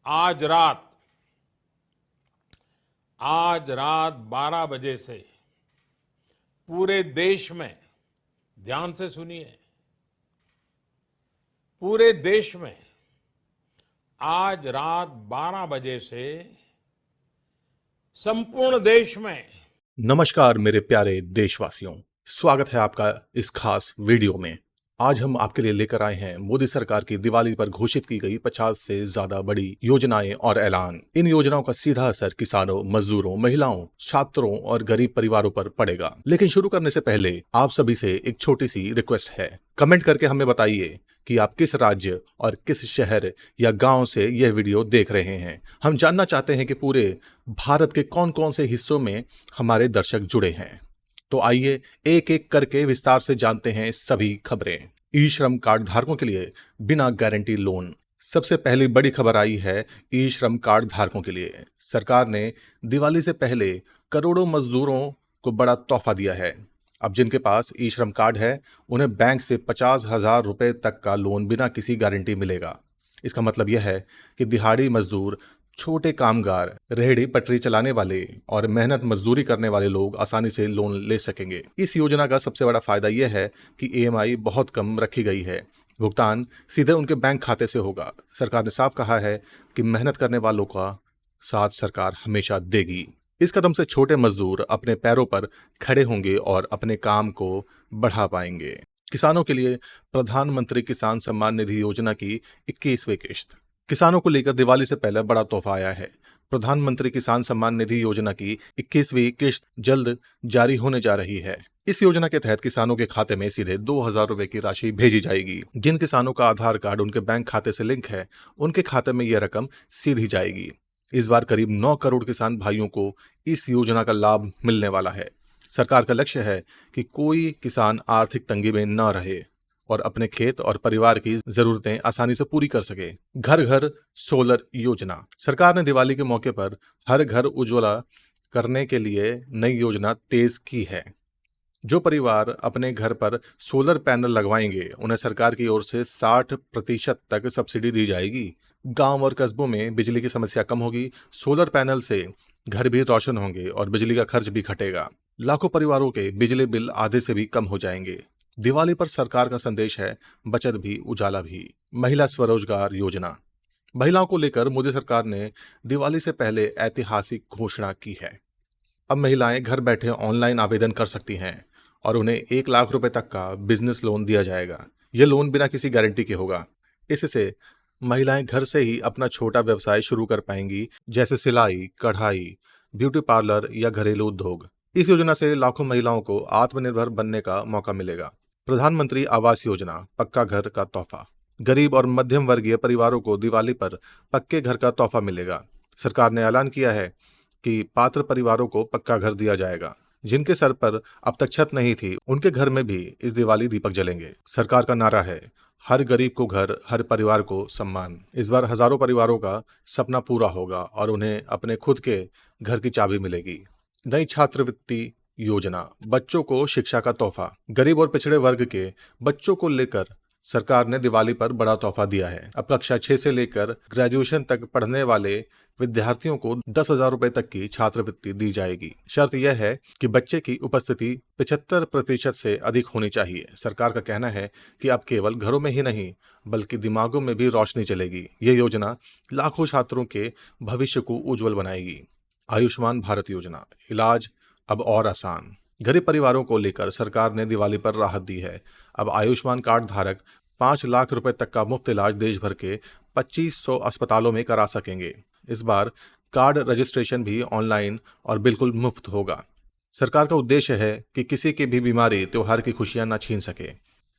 आज रात आज रात 12 बजे से पूरे देश में, ध्यान से सुनिए, पूरे देश में आज रात 12 बजे से संपूर्ण देश में नमस्कार मेरे प्यारे देशवासियों, स्वागत है आपका इस खास वीडियो में। आज हम आपके लिए लेकर आए हैं मोदी सरकार की दिवाली पर घोषित की गई 50 से ज्यादा बड़ी योजनाएं और ऐलान। इन योजनाओं का सीधा असर किसानों, मजदूरों, महिलाओं, छात्रों और गरीब परिवारों पर पड़ेगा। लेकिन शुरू करने से पहले आप सभी से एक छोटी सी रिक्वेस्ट है। कमेंट करके हमें बताइए कि आप किस राज्य और किस शहर या गांव से यह वीडियो देख रहे हैं। हम जानना चाहते हैं कि पूरे भारत के कौन कौन से हिस्सों में हमारे दर्शक जुड़े हैं। तो आइए एक एक करके विस्तार से जानते हैं सभी खबरें। ई श्रम कार्ड धारकों के लिए बिना गारंटी लोन। सबसे पहली बड़ी खबर आई है ई श्रम कार्ड धारकों के लिए। सरकार ने दिवाली से पहले करोड़ों मजदूरों को बड़ा तोहफा दिया है। अब जिनके पास ई श्रम कार्ड है उन्हें बैंक से 50,000 रुपए तक का लोन बिना किसी गारंटी मिलेगा। इसका मतलब यह है कि दिहाड़ी मजदूर, छोटे कामगार, रेहड़ी पटरी चलाने वाले और मेहनत मजदूरी करने वाले लोग आसानी से लोन ले सकेंगे। इस योजना का सबसे बड़ा फायदा यह है कि ईएमआई बहुत कम रखी गई है। भुगतान सीधे उनके बैंक खाते से होगा। सरकार ने साफ कहा है कि मेहनत करने वालों का साथ सरकार हमेशा देगी। इस कदम से छोटे मजदूर अपने पैरों पर खड़े होंगे और अपने काम को बढ़ा पाएंगे। किसानों के लिए प्रधानमंत्री किसान सम्मान निधि योजना की 21वीं किश्त। किसानों को लेकर दिवाली से पहले बड़ा तोहफा आया है। प्रधानमंत्री किसान सम्मान निधि योजना की 21वीं किश्त जल्द जारी होने जा रही है। इस योजना के तहत किसानों के खाते में सीधे 2,000 रुपए की राशि भेजी जाएगी। जिन किसानों का आधार कार्ड उनके बैंक खाते से लिंक है उनके खाते में यह रकम सीधी जाएगी। इस बार करीब 9 करोड़ किसान भाइयों को इस योजना का लाभ मिलने वाला है। सरकार का लक्ष्य है कि कोई किसान आर्थिक तंगी में न रहे और अपने खेत और परिवार की जरूरतें आसानी से पूरी कर सके। घर घर सोलर योजना। सरकार ने दिवाली के मौके पर हर घर उज्ज्वला करने के लिए नई योजना तेज की है। जो परिवार अपने घर पर सोलर पैनल लगवाएंगे उन्हें सरकार की ओर से 60% तक सब्सिडी दी जाएगी। गांव और कस्बों में बिजली की समस्या कम होगी। सोलर पैनल से घर भी रोशन होंगे और बिजली का खर्च भी घटेगा। लाखों परिवारों के बिजली बिल आधे से भी कम हो जाएंगे। दिवाली पर सरकार का संदेश है, बचत भी उजाला भी। महिला स्वरोजगार योजना। महिलाओं को लेकर मोदी सरकार ने दिवाली से पहले ऐतिहासिक घोषणा की है। अब महिलाएं घर बैठे ऑनलाइन आवेदन कर सकती हैं और उन्हें 1 लाख रुपए तक का बिजनेस लोन दिया जाएगा। यह लोन बिना किसी गारंटी के होगा। इससे महिलाएं घर से ही अपना छोटा व्यवसाय शुरू कर पाएंगी, जैसे सिलाई, कढ़ाई, ब्यूटी पार्लर या घरेलू उद्योग। इस योजना से लाखों महिलाओं को आत्मनिर्भर बनने का मौका मिलेगा। प्रधानमंत्री आवास योजना, पक्का घर का तोहफा। गरीब और मध्यम वर्गीय परिवारों को दिवाली पर पक्के घर का तोहफा मिलेगा। सरकार ने ऐलान किया है कि पात्र परिवारों को पक्का घर दिया जाएगा। जिनके सर पर अब तक छत नहीं थी उनके घर में भी इस दिवाली दीपक जलेंगे। सरकार का नारा है, हर गरीब को घर, हर परिवार को सम्मान। इस बार हजारों परिवारों का सपना पूरा होगा और उन्हें अपने खुद के घर की चाबी मिलेगी। नई छात्रवृत्ति योजना, बच्चों को शिक्षा का तोहफा। गरीब और पिछड़े वर्ग के बच्चों को लेकर सरकार ने दिवाली पर बड़ा तोहफा दिया है। अब कक्षा 6 से लेकर ग्रेजुएशन तक पढ़ने वाले विद्यार्थियों को 10,000 रुपए तक की छात्रवृत्ति दी जाएगी। शर्त यह है कि बच्चे की उपस्थिति 75% से अधिक होनी चाहिए। सरकार का कहना है कि अब केवल घरों में ही नहीं बल्कि दिमागों में भी रोशनी चलेगी। ये योजना लाखों छात्रों के भविष्य को उज्जवल बनाएगी। आयुष्मान भारत योजना, इलाज अब और आसान। गरीब परिवारों को लेकर सरकार ने दिवाली पर राहत दी है। अब आयुष्मान कार्ड धारक 5 लाख रुपए तक का मुफ्त इलाज देश भर के 2500 अस्पतालों में करा सकेंगे। इस बार कार्ड रजिस्ट्रेशन भी ऑनलाइन और बिल्कुल मुफ्त होगा। सरकार का उद्देश्य है कि किसी की भी बीमारी त्योहार की खुशियां न छीन सके।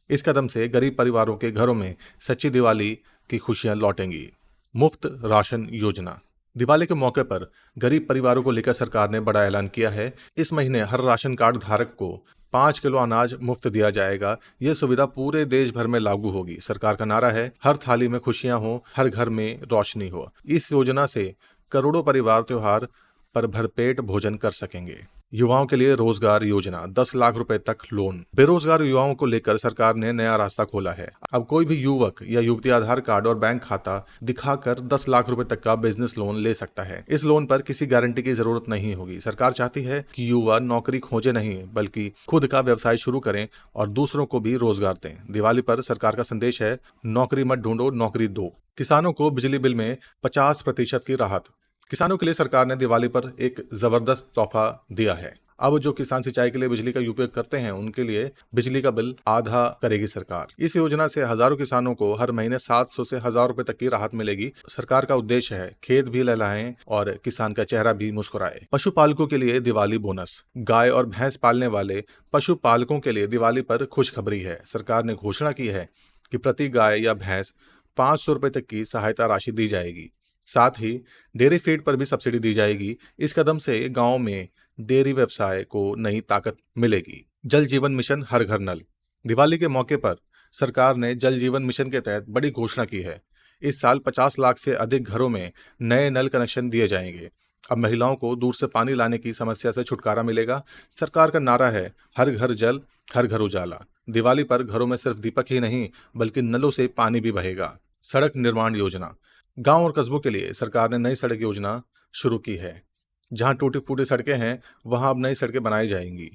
इस कदम से गरीब परिवारों के घरों में सच्ची दिवाली की खुशियां लौटेंगी। मुफ्त राशन योजना। दिवाली के मौके पर गरीब परिवारों को लेकर सरकार ने बड़ा ऐलान किया है। इस महीने हर राशन कार्ड धारक को 5 किलो अनाज मुफ्त दिया जाएगा। यह सुविधा पूरे देश भर में लागू होगी। सरकार का नारा है, हर थाली में खुशियां हो, हर घर में रोशनी हो। इस योजना से करोड़ों परिवार त्योहार पर भरपेट भोजन कर सकेंगे। युवाओं के लिए रोजगार योजना 10 लाख रुपए तक लोन। बेरोजगार युवाओं को लेकर सरकार ने नया रास्ता खोला है। अब कोई भी युवक या युवती आधार कार्ड और बैंक खाता दिखाकर 10 लाख रुपए तक का बिजनेस लोन ले सकता है। इस लोन पर किसी गारंटी की जरूरत नहीं होगी। सरकार चाहती है कि युवा नौकरी खोजे नहीं बल्कि खुद का व्यवसाय शुरू करें और दूसरों को भी रोजगार दें। दिवाली पर सरकार का संदेश है, नौकरी मत ढूंढो, नौकरी दो। किसानों को बिजली बिल में 50% की राहत। किसानों के लिए सरकार ने दिवाली पर एक जबरदस्त तोहफा दिया है। अब जो किसान सिंचाई के लिए बिजली का उपयोग करते हैं उनके लिए बिजली का बिल आधा करेगी सरकार। इस योजना से हजारों किसानों को हर महीने 700 से 1000 रुपए तक की राहत मिलेगी। सरकार का उद्देश्य है खेत भी लहलहाएं और किसान का चेहरा भी मुस्कुराए। पशुपालकों के लिए दिवाली बोनस। गाय और भैंस पालने वाले पशुपालकों के लिए दिवाली पर खुशखबरी है। सरकार ने घोषणा की है कि प्रति गाय या भैंस 500 रुपए तक की सहायता राशि दी जाएगी। साथ ही डेयरी फीड पर भी सब्सिडी दी जाएगी। इस कदम से गांव में डेयरी व्यवसाय को नई ताकत मिलेगी। जल जीवन मिशन हर घर नल। दिवाली के मौके पर सरकार ने जल जीवन मिशन के तहत बड़ी घोषणा की है। इस साल 50 लाख से अधिक घरों में नए नल कनेक्शन दिए जाएंगे। अब महिलाओं को दूर से पानी लाने की समस्या से छुटकारा मिलेगा। सरकार का नारा है, हर घर जल, हर घर उजाला। दिवाली पर घरों में सिर्फ दीपक ही नहीं बल्कि नलों से पानी भी बहेगा। सड़क निर्माण योजना। गांव और कस्बों के लिए सरकार ने नई सड़क योजना शुरू की है। जहां टूटी फूटी सड़कें हैं वहां अब नई सड़कें बनाई जाएंगी।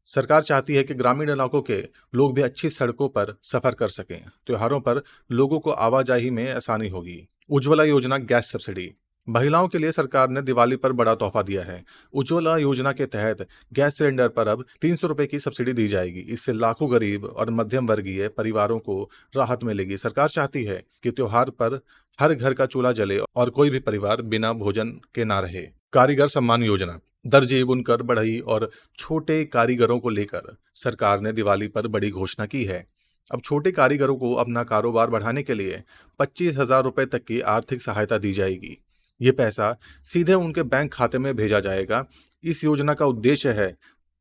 सरकार चाहती है कि ग्रामीण इलाकों के लोग भी अच्छी सड़कों पर सफर कर सकें। त्योहारों पर लोगों को आवाजाही में आसानी होगी। उज्ज्वला योजना गैस सब्सिडी। महिलाओं के लिए सरकार ने दिवाली पर बड़ा तोहफा दिया है। उज्ज्वला योजना के तहत गैस सिलेंडर पर अब 300 रुपए की सब्सिडी दी जाएगी। इससे लाखों गरीब और मध्यम वर्गीय परिवारों को राहत मिलेगी। सरकार चाहती है कि त्योहार पर हर घर का चूल्हा जले और कोई भी परिवार बिना भोजन के ना रहे। कारीगर सम्मान योजना। दर्जी, बुनकर, बढ़ई और छोटे कारीगरों को लेकर सरकार ने दिवाली पर बड़ी घोषणा की है। अब छोटे कारीगरों को अपना कारोबार बढ़ाने के लिए 25,000 रुपए तक की आर्थिक सहायता दी जाएगी। ये पैसा सीधे उनके बैंक खाते में भेजा जाएगा। इस योजना का उद्देश्य है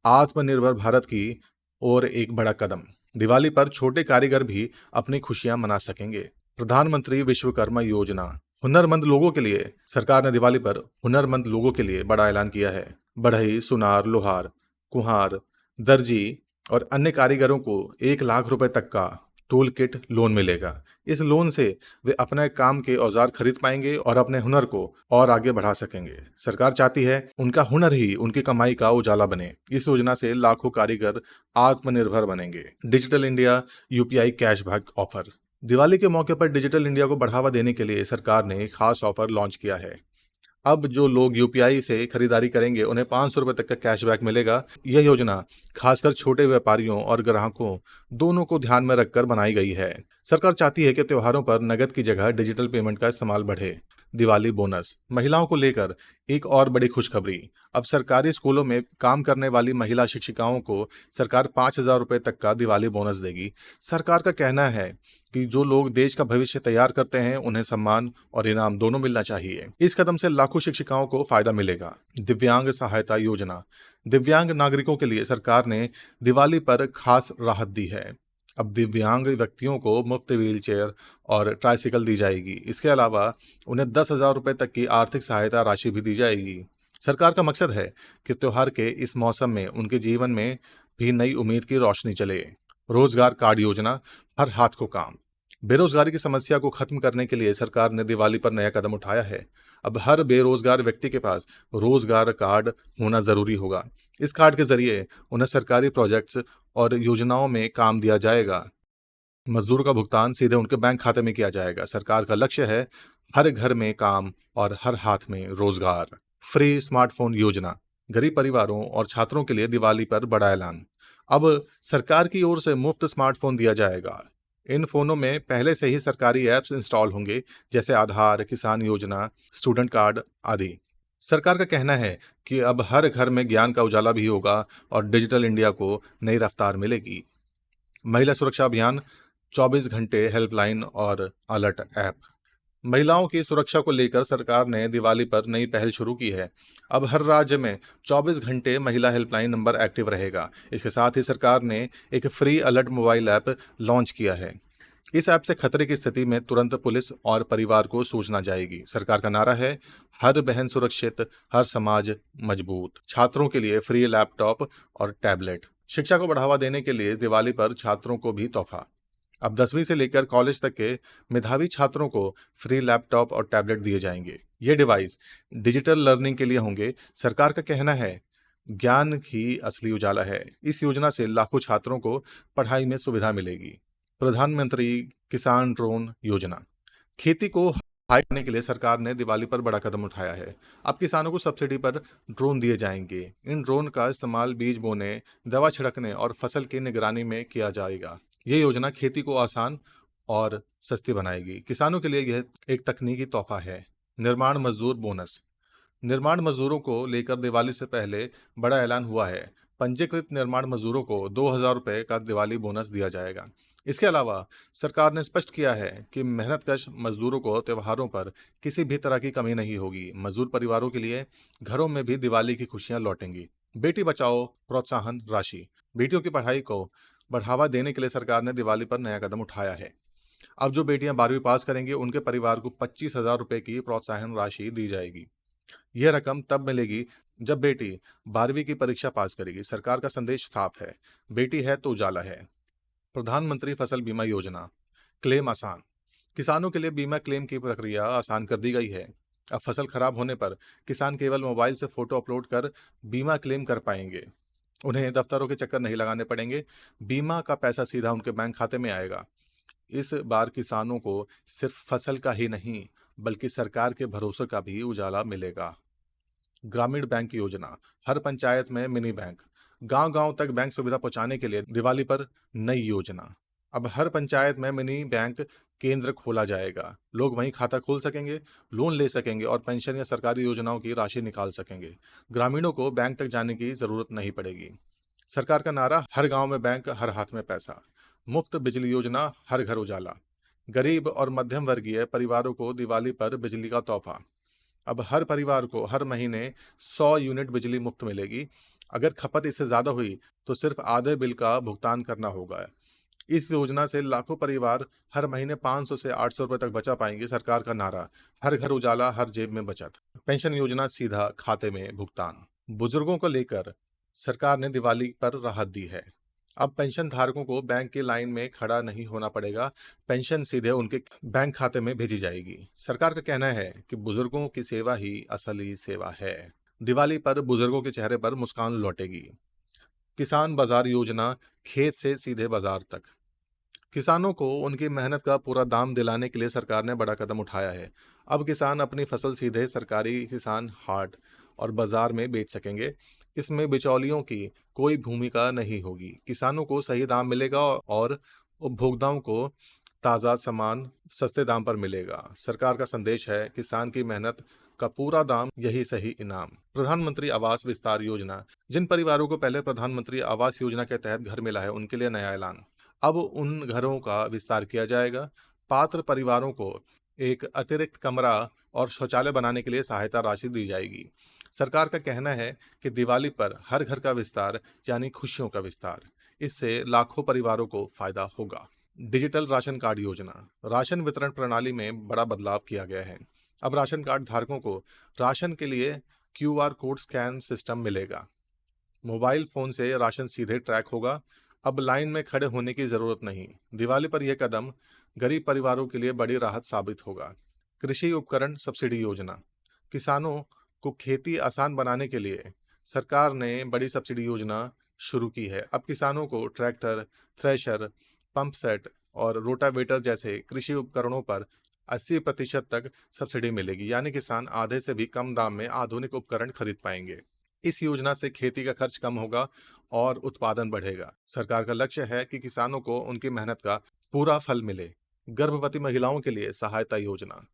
आत्मनिर्भर भारत की ओर एक बड़ा कदम। दिवाली पर छोटे कारीगर भी अपनी खुशियां मना सकेंगे। प्रधानमंत्री विश्वकर्मा योजना। हुनरमंद लोगों के लिए सरकार ने दिवाली पर हुनरमंद लोगों के लिए बड़ा ऐलान किया है। बढ़ई, सुनार, लोहार, कुम्हार, दर्जी और अन्य कारीगरों को 1 लाख रुपए तक का टूल किट लोन मिलेगा। इस लोन से वे अपने काम के औजार खरीद पाएंगे और अपने हुनर को और आगे बढ़ा सकेंगे। सरकार चाहती है उनका हुनर ही उनकी कमाई का उजाला बने। इस योजना से लाखों कारीगर आत्मनिर्भर बनेंगे। Digital India UPI cashback offer. Diwali के मौके पर डिजिटल इंडिया को बढ़ावा देने के लिए सरकार ने खास ऑफर लॉन्च किया है। अब जो लोग यूपीआई से खरीदारी करेंगे उन्हें 500 रुपए तक का कैशबैक मिलेगा। यह योजना खासकर छोटे व्यापारियों और ग्राहकों दोनों को ध्यान में रखकर बनाई गई है। सरकार चाहती है कि त्योहारों पर नकद की जगह डिजिटल पेमेंट का इस्तेमाल बढ़े। दिवाली बोनस। महिलाओं को लेकर एक और बड़ी खुशखबरी। अब सरकारी स्कूलों में काम करने वाली महिला शिक्षिकाओं को सरकार 5,000 रुपए तक का दिवाली बोनस देगी। सरकार का कहना है कि जो लोग देश का भविष्य तैयार करते हैं उन्हें सम्मान और इनाम दोनों मिलना चाहिए। इस कदम से लाखों शिक्षिकाओं को फायदा मिलेगा। दिव्यांग सहायता योजना। दिव्यांग नागरिकों के लिए सरकार ने दिवाली पर खास राहत दी है। अब दिव्यांग व्यक्तियों को मुफ्त व्हीलचेयर और ट्राइसिकल दी जाएगी। इसके अलावा उन्हें 10,000 रुपए तक की आर्थिक सहायता राशि भी दी जाएगी। सरकार का मकसद है कि त्योहार के इस मौसम में उनके जीवन में भी नई उम्मीद की रोशनी चले। रोजगार कार्ड योजना। हर हाथ को काम। बेरोजगारी की समस्या को खत्म करने के लिए सरकार ने दिवाली पर नया कदम उठाया है। अब हर बेरोजगार व्यक्ति के पास रोजगार कार्ड होना जरूरी होगा। इस कार्ड के जरिए उन्हें सरकारी प्रोजेक्ट्स और योजनाओं में काम दिया जाएगा। मजदूर का भुगतान सीधे उनके बैंक खाते में किया जाएगा। सरकार का लक्ष्य है हर घर में काम और हर हाथ में रोजगार। फ्री स्मार्टफोन योजना। गरीब परिवारों और छात्रों के लिए दिवाली पर बड़ा ऐलान। अब सरकार की ओर से मुफ्त स्मार्टफोन दिया जाएगा। इन फोनों में पहले से ही सरकारी ऐप्स इंस्टॉल होंगे, जैसे आधार, किसान योजना, स्टूडेंट कार्ड आदि। सरकार का कहना है कि अब हर घर में ज्ञान का उजाला भी होगा और डिजिटल इंडिया को नई रफ्तार मिलेगी। महिला सुरक्षा अभियान, 24 घंटे हेल्पलाइन और अलर्ट ऐप। महिलाओं की सुरक्षा को लेकर सरकार ने दिवाली पर नई पहल शुरू की है। अब हर राज्य में 24 घंटे महिला हेल्पलाइन नंबर एक्टिव रहेगा। इसके साथ ही सरकार ने एक free alert mobile app launch किया है। इस ऐप से खतरे की स्थिति में तुरंत पुलिस और परिवार को सूचना जाएगी। सरकार का नारा है, हर बहन सुरक्षित, हर समाज मजबूत। छात्रों के लिए फ्री लैपटॉप और टैबलेट। शिक्षा को बढ़ावा देने के लिए दिवाली पर छात्रों को भी तोहफा। अब 10वीं से लेकर कॉलेज तक के मेधावी छात्रों को फ्री लैपटॉप और टैबलेट दिए जाएंगे। ये डिवाइस डिजिटल लर्निंग के लिए होंगे। सरकार का कहना है, ज्ञान ही असली उजाला है। इस योजना से लाखों छात्रों को पढ़ाई में सुविधा मिलेगी। प्रधानमंत्री किसान ड्रोन योजना। खेती को हाई करने के लिए सरकार ने दिवाली पर बड़ा कदम उठाया है। अब किसानों को सब्सिडी पर ड्रोन दिए जाएंगे। इन ड्रोन का इस्तेमाल बीज बोने, दवा छिड़कने और फसल की निगरानी में किया जाएगा। ये योजना खेती को आसान और सस्ती बनाएगी। किसानों के लिए यह एक तकनीकी तोहफा है। निर्माण मजदूर बोनस। निर्माण मजदूरों को लेकर दिवाली से पहले बड़ा ऐलान हुआ है। पंजीकृत निर्माण मजदूरों को 2,000 रुपये का दिवाली बोनस दिया जाएगा। इसके अलावा सरकार ने स्पष्ट किया है कि मेहनतकश मजदूरों को त्योहारों पर किसी भी तरह की कमी नहीं होगी। मजदूर परिवारों के लिए घरों में भी दिवाली की खुशियां लौटेंगी। बेटी बचाओ प्रोत्साहन राशि। बेटियों की पढ़ाई को बढ़ावा देने के लिए सरकार ने दिवाली पर नया कदम उठाया है। अब जो बेटियां 12वीं पास करेंगी उनके परिवार को 25,000 रुपये की प्रोत्साहन राशि दी जाएगी। यह रकम तब मिलेगी जब बेटी 12वीं की परीक्षा पास करेगी। सरकार का संदेश साफ है, बेटी है तो उजाला है। प्रधानमंत्री फसल बीमा योजना। क्लेम आसान। किसानों के लिए बीमा क्लेम की प्रक्रिया आसान कर दी गई है। अब फसल खराब होने पर किसान केवल मोबाइल से फोटो अपलोड कर बीमा क्लेम कर पाएंगे। उन्हें दफ्तरों के चक्कर नहीं लगाने पड़ेंगे। बीमा का पैसा सीधा उनके बैंक खाते में आएगा। इस बार किसानों को सिर्फ फसल का ही नहीं बल्कि सरकार के भरोसे का भी उजाला मिलेगा। ग्रामीण बैंक योजना। हर पंचायत में मिनी बैंक। गांव-गांव तक बैंक सुविधा पहुंचाने के लिए दिवाली पर नई योजना। अब हर पंचायत में मिनी बैंक केंद्र खोला जाएगा। लोग वहीं खाता खोल सकेंगे, लोन ले सकेंगे और पेंशन या सरकारी योजनाओं की राशि निकाल सकेंगे। ग्रामीणों को बैंक तक जाने की जरूरत नहीं पड़ेगी। सरकार का नारा, हर गांव में बैंक, हर हाथ में पैसा। मुफ्त बिजली योजना, हर घर उजाला। गरीब और मध्यम वर्गीय परिवारों को दिवाली पर बिजली का तोहफा। अब हर परिवार को हर महीने 100 यूनिट बिजली मुफ्त मिलेगी। अगर खपत इससे ज्यादा हुई तो सिर्फ आधे बिल का भुगतान करना होगा। इस योजना से लाखों परिवार हर महीने 500 से 800 रुपए तक बचा पाएंगे। सरकार का नारा, हर घर उजाला, हर जेब में बचत। पेंशन योजना, सीधा खाते में भुगतान। बुजुर्गों को लेकर सरकार ने दिवाली पर राहत दी है। अब पेंशन धारकों को बैंक की लाइन में खड़ा नहीं होना पड़ेगा। पेंशन सीधे उनके बैंक खाते में भेजी जाएगी। सरकार का कहना है कि बुजुर्गों की सेवा ही असली सेवा है। दिवाली पर बुजुर्गों के चेहरे पर मुस्कान लौटेगी। किसान बाजार योजना, खेत से सीधे बाजार तक। किसानों को उनकी मेहनत का पूरा दाम दिलाने के लिए सरकार ने बड़ा कदम उठाया है। अब किसान अपनी फसल सीधे सरकारी किसान हाट और बाजार में बेच सकेंगे। इसमें बिचौलियों की कोई भूमिका नहीं होगी। किसानों को सही दाम मिलेगा और उपभोक्ताओं को ताज़ा सामान सस्ते दाम पर मिलेगा। सरकार का संदेश है, किसान की मेहनत का पूरा दाम, यही सही इनाम। प्रधानमंत्री आवास विस्तार योजना। जिन परिवारों को पहले प्रधानमंत्री आवास योजना के तहत घर मिला है उनके लिए नया ऐलान। अब उन घरों का विस्तार किया जाएगा। पात्र परिवारों को एक अतिरिक्त कमरा और शौचालय बनाने के लिए सहायता राशि दी जाएगी। सरकार का कहना है कि दिवाली पर हर घर का विस्तार यानी खुशियों का विस्तार। इससे लाखों परिवारों को फायदा होगा। डिजिटल राशन कार्ड योजना। राशन वितरण प्रणाली में बड़ा बदलाव किया गया है। अब राशन कार्ड धारकों को राशन के लिए QR कोड स्कैन सिस्टम मिलेगा। मोबाइल फोन से राशन सीधे ट्रैक होगा। अब लाइन में खड़े होने की जरूरत नहीं। दिवाली पर यह कदम गरीब परिवारों के लिए बड़ी राहत साबित होगा। कृषि उपकरण सब्सिडी योजना। किसानों को खेती आसान बनाने के लिए सरकार ने बड़ी सब्सिडी योजना शुरू की है। अब किसानों को ट्रैक्टर, थ्रेशर, पंप सेट और रोटावेटर जैसे कृषि उपकरणों पर 80% तक सब्सिडी मिलेगी। यानी किसान आधे से भी कम दाम में आधुनिक उपकरण खरीद पाएंगे। इस योजना से खेती का खर्च कम होगा और उत्पादन बढ़ेगा। सरकार का लक्ष्य है कि किसानों को उनकी मेहनत का पूरा फल मिले। गर्भवती महिलाओं के लिए सहायता योजना।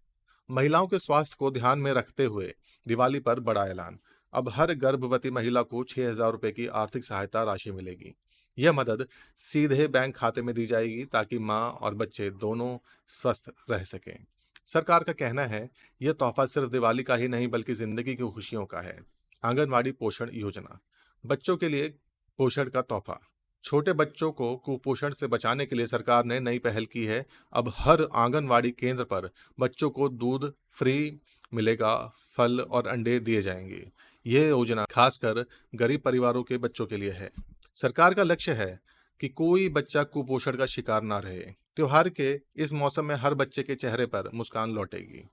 महिलाओं के स्वास्थ्य को ध्यान में रखते हुए दिवाली पर बड़ा ऐलान। अब हर गर्भवती महिला को 6,000 रुपये की आर्थिक सहायता राशि मिलेगी। यह मदद सीधे बैंक खाते में दी जाएगी ताकि मां और बच्चे दोनों स्वस्थ रह सकें। सरकार का कहना है, यह तोहफा सिर्फ दिवाली का ही नहीं बल्कि जिंदगी की खुशियों का है। आंगनवाड़ी पोषण योजना। बच्चों के लिए पोषण का तोहफा। छोटे बच्चों को कुपोषण से बचाने के लिए सरकार ने नई पहल की है। अब हर आंगनवाड़ी केंद्र पर बच्चों को दूध फ्री मिलेगा, फल और अंडे दिए जाएंगे। ये योजना खासकर गरीब परिवारों के बच्चों के लिए है। सरकार का लक्ष्य है कि कोई बच्चा कुपोषण का शिकार ना रहे। त्योहार के इस मौसम में हर बच्चे के चेहरे पर मुस्कान लौटेगी।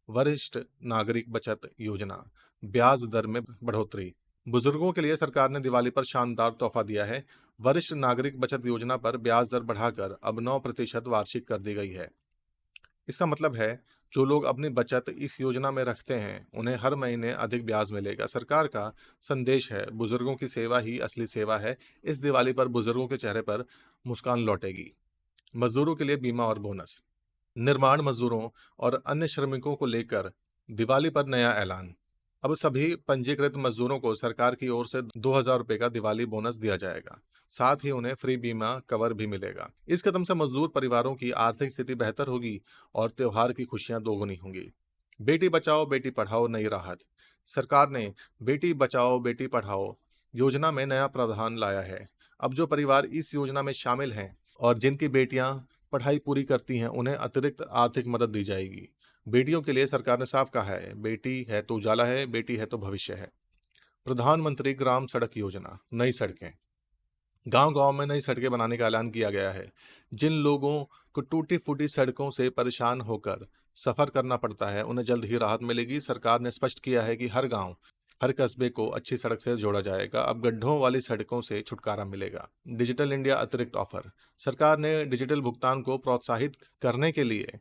वरिष्ठ नागरिक बचत योजना, ब्याज दर में बढ़ोतरी। बुजुर्गों के लिए सरकार ने दिवाली पर शानदार तोहफा दिया है। वरिष्ठ नागरिक बचत योजना पर ब्याज दर बढ़ाकर अब 9% वार्षिक कर दी गई है। इसका मतलब है जो लोग अपनी बचत इस योजना में रखते हैं उन्हें हर महीने अधिक ब्याज मिलेगा। सरकार का संदेश है बुजुर्गों की सेवा ही असली सेवा है। इस दिवाली पर बुजुर्गों के चेहरे पर मुस्कान लौटेगी। मजदूरों के लिए बीमा और बोनस। निर्माण मजदूरों और अन्य श्रमिकों को लेकर दिवाली पर नया ऐलान। अब सभी पंजीकृत मजदूरों को सरकार की ओर से 2,000 रुपए का दिवाली बोनस दिया जाएगा। साथ ही उन्हें फ्री बीमा कवर भी मिलेगा। इस कदम से मजदूर परिवारों की आर्थिक स्थिति बेहतर होगी और त्योहार की खुशियां दोगुनी होंगी। बेटी बचाओ बेटी पढ़ाओ नई राहत। सरकार ने बेटी बचाओ बेटी पढ़ाओ योजना में नया प्रावधान लाया है। अब जो परिवार इस योजना में शामिल हैं और जिनकी बेटियां पढ़ाई पूरी करती हैं उन्हें अतिरिक्त आर्थिक मदद दी जाएगी। बेटियों के लिए सरकार ने साफ कहा है, बेटी है तो उजाला है, बेटी है तो भविष्य है। प्रधानमंत्री ग्राम सड़क योजना, नई सड़कें। गांव गांव में नई सड़कें बनाने का ऐलान किया गया है। जिन लोगों को टूटी फूटी सड़कों से परेशान होकर सफर करना पड़ता है उन्हें जल्द ही राहत मिलेगी। सरकार ने स्पष्ट किया है कि हर गांव हर कस्बे को अच्छी सड़क से जोड़ा जाएगा। अब गड्ढों वाली सड़कों से छुटकारा मिलेगा। डिजिटल इंडिया अतिरिक्त ऑफर। सरकार ने डिजिटल भुगतान को प्रोत्साहित करने के लिए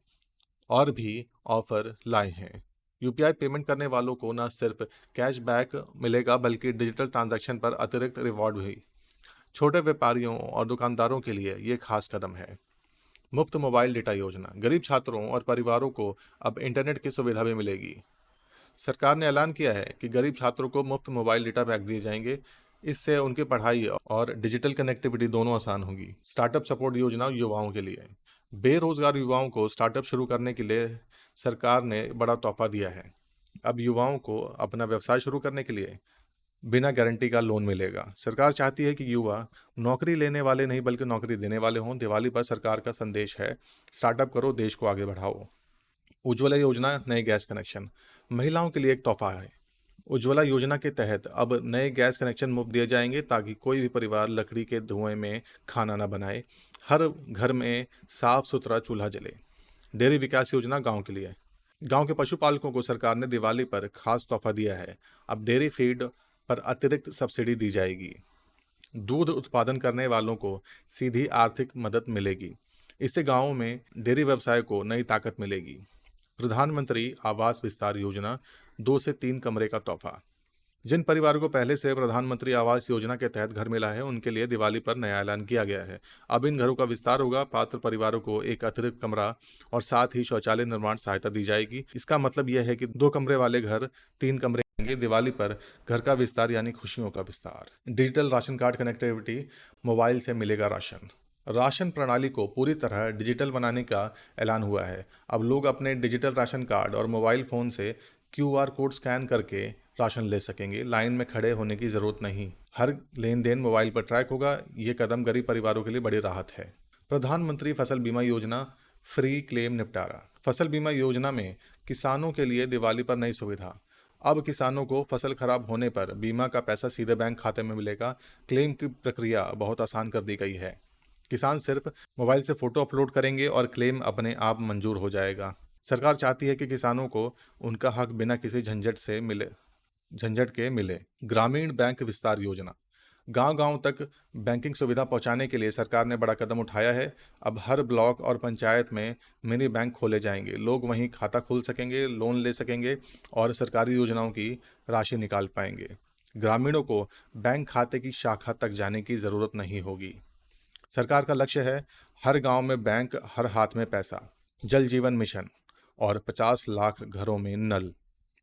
और भी ऑफर लाए हैं। यूपीआई पेमेंट करने वालों को न सिर्फ कैशबैक मिलेगा बल्कि डिजिटल ट्रांजैक्शन पर अतिरिक्त रिवॉर्ड भी। छोटे व्यापारियों और दुकानदारों के लिए ये खास कदम है। मुफ्त मोबाइल डेटा योजना। गरीब छात्रों और परिवारों को अब इंटरनेट की सुविधा भी मिलेगी। सरकार ने ऐलान किया है कि गरीब छात्रों को मुफ्त मोबाइल डेटा पैक दिए जाएंगे। इससे उनकी पढ़ाई और डिजिटल कनेक्टिविटी दोनों आसान होगी। स्टार्टअप सपोर्ट योजना युवाओं के लिए। बेरोजगार युवाओं को स्टार्टअप शुरू करने के लिए सरकार ने बड़ा तोहफा दिया है। अब युवाओं को अपना व्यवसाय शुरू करने के लिए बिना गारंटी का लोन मिलेगा। सरकार चाहती है कि युवा नौकरी लेने वाले नहीं बल्कि नौकरी देने वाले हों। दिवाली पर सरकार का संदेश है, स्टार्टअप करो, देश को आगे बढ़ाओ। उज्ज्वला योजना, नए गैस कनेक्शन। महिलाओं के लिए एक तोहफा है। उज्ज्वला योजना के तहत अब नए गैस कनेक्शन मुफ्त दिए जाएंगे ताकि कोई भी परिवार लकड़ी के धुएं में खाना न बनाए। हर घर में साफ सुथरा चूल्हा जले। डेयरी विकास योजना गांव के लिए। गांव के पशुपालकों को सरकार ने दिवाली पर खास तोहफा दिया है। अब डेयरी फीड पर अतिरिक्त सब्सिडी दी जाएगी। दूध उत्पादन करने वालों को सीधी आर्थिक मदद मिलेगी। इससे गांवों में डेयरी व्यवसाय को नई ताकत मिलेगी। प्रधानमंत्री आवास विस्तार योजना, 2 से 3 कमरे का तोहफा। जिन परिवारों को पहले से प्रधानमंत्री आवास योजना के तहत घर मिला है उनके लिए दिवाली पर नया ऐलान किया गया है। अब इन घरों का विस्तार होगा। पात्र परिवारों को एक अतिरिक्त कमरा और साथ ही शौचालय निर्माण सहायता दी जाएगी। इसका मतलब यह है कि 2 कमरे वाले घर 3 कमरे होंगे। दिवाली पर घर का विस्तार यानी खुशियों का विस्तार। Digital ration card connectivity, mobile से मिलेगा राशन। राशन प्रणाली को पूरी तरह डिजिटल बनाने का ऐलान हुआ है। अब लोग अपने डिजिटल राशन कार्ड और मोबाइल फ़ोन से क्यूआर कोड स्कैन करके राशन ले सकेंगे। लाइन में खड़े होने की ज़रूरत नहीं। हर लेन देन मोबाइल पर ट्रैक होगा। ये कदम गरीब परिवारों के लिए बड़ी राहत है। प्रधानमंत्री फसल बीमा योजना, फ्री क्लेम निपटारा। फसल बीमा योजना में किसानों के लिए दिवाली पर नई सुविधा। अब किसानों को फसल खराब होने पर बीमा का पैसा सीधे बैंक खाते में मिलेगा। क्लेम की प्रक्रिया बहुत आसान कर दी गई है। किसान सिर्फ मोबाइल से फोटो अपलोड करेंगे और क्लेम अपने आप मंजूर हो जाएगा। सरकार चाहती है कि किसानों को उनका हक बिना किसी झंझट के मिले। ग्रामीण बैंक विस्तार योजना। गांव-गांव तक बैंकिंग सुविधा पहुंचाने के लिए सरकार ने बड़ा कदम उठाया है। अब हर ब्लॉक और पंचायत में मिनी बैंक खोले जाएंगे। लोग वहीं खाता खोल सकेंगे, लोन ले सकेंगे और सरकारी योजनाओं की राशि निकाल पाएंगे। ग्रामीणों को बैंक खाते की शाखा तक जाने की ज़रूरत नहीं होगी। सरकार का लक्ष्य है हर गांव में बैंक, हर हाथ में पैसा। जल जीवन मिशन और 50 लाख घरों में नल।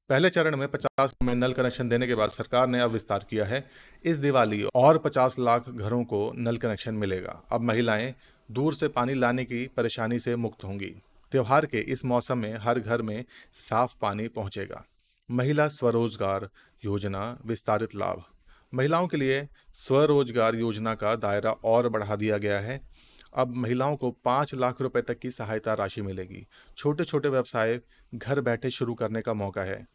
पहले चरण में 50 में नल कनेक्शन देने के बाद सरकार ने अब विस्तार किया है। इस दिवाली और 50 लाख घरों को नल कनेक्शन मिलेगा। अब महिलाएं दूर से पानी लाने की परेशानी से मुक्त होंगी। त्योहार के इस मौसम में हर घर में साफ पानी पहुंचेगा। महिला स्वरोजगार योजना, विस्तारित लाभ। महिलाओं के लिए स्वरोजगार योजना का दायरा और बढ़ा दिया गया है। अब महिलाओं को 5 लाख रुपए तक की सहायता राशि मिलेगी। छोटे छोटे व्यवसाय घर बैठे शुरू करने का मौका है।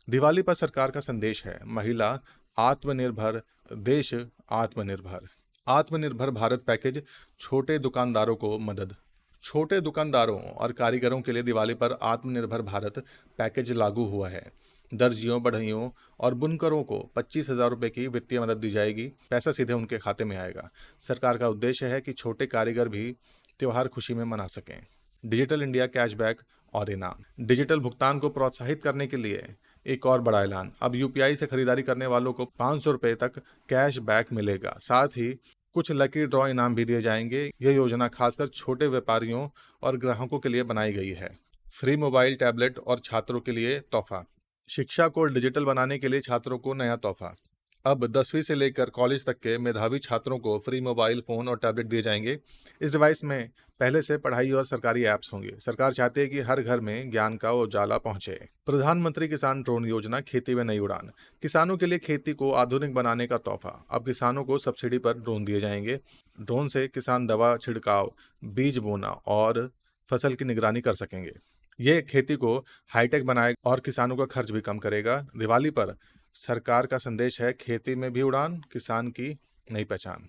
दिवाली पर सरकार का संदेश है, महिला आत्मनिर्भर, देश आत्मनिर्भर। आत्मनिर्भर भारत पैकेज, छोटे दुकानदारों को मदद। छोटे दुकानदारों और कारीगरों के लिए दिवाली पर आत्मनिर्भर भारत पैकेज लागू हुआ है। दर्जियों, बढ़इयों और बुनकरों को 25,000 रुपये की वित्तीय मदद दी जाएगी। पैसा सीधे उनके खाते में आएगा। सरकार का उद्देश्य है कि छोटे कारीगर भी त्योहार खुशी में मना सकें। डिजिटल इंडिया कैशबैक और इनाम। डिजिटल भुगतान को प्रोत्साहित करने के लिए एक और बड़ा ऐलान। अब यूपीआई से खरीदारी करने वालों को 500 रुपये तक कैशबैक मिलेगा। साथ ही कुछ लकी ड्रॉ इनाम भी दिए जाएंगे। यह योजना खासकर छोटे व्यापारियों और ग्राहकों के लिए बनाई गई है। फ्री मोबाइल, टैबलेट और छात्रों के लिए तोहफा। शिक्षा को डिजिटल बनाने के लिए छात्रों को नया तोहफा। अब 10वीं से लेकर कॉलेज तक के मेधावी छात्रों को फ्री मोबाइल फोन और टैबलेट दिए जाएंगे। इस डिवाइस में पहले से पढ़ाई और सरकारी ऐप्स होंगे। सरकार चाहती है कि हर घर में ज्ञान का उजाला पहुंचे। प्रधानमंत्री किसान ड्रोन योजना, खेती में नई उड़ान। किसानों के लिए खेती को आधुनिक बनाने का तोहफा। अब किसानों को सब्सिडी पर ड्रोन दिए जाएंगे। ड्रोन से किसान दवा छिड़काव, बीज बोना और फसल की निगरानी कर सकेंगे। ये खेती को हाईटेक बनाएगा और किसानों का खर्च भी कम करेगा। दिवाली पर सरकार का संदेश है, खेती में भी उड़ान, किसान की नई पहचान।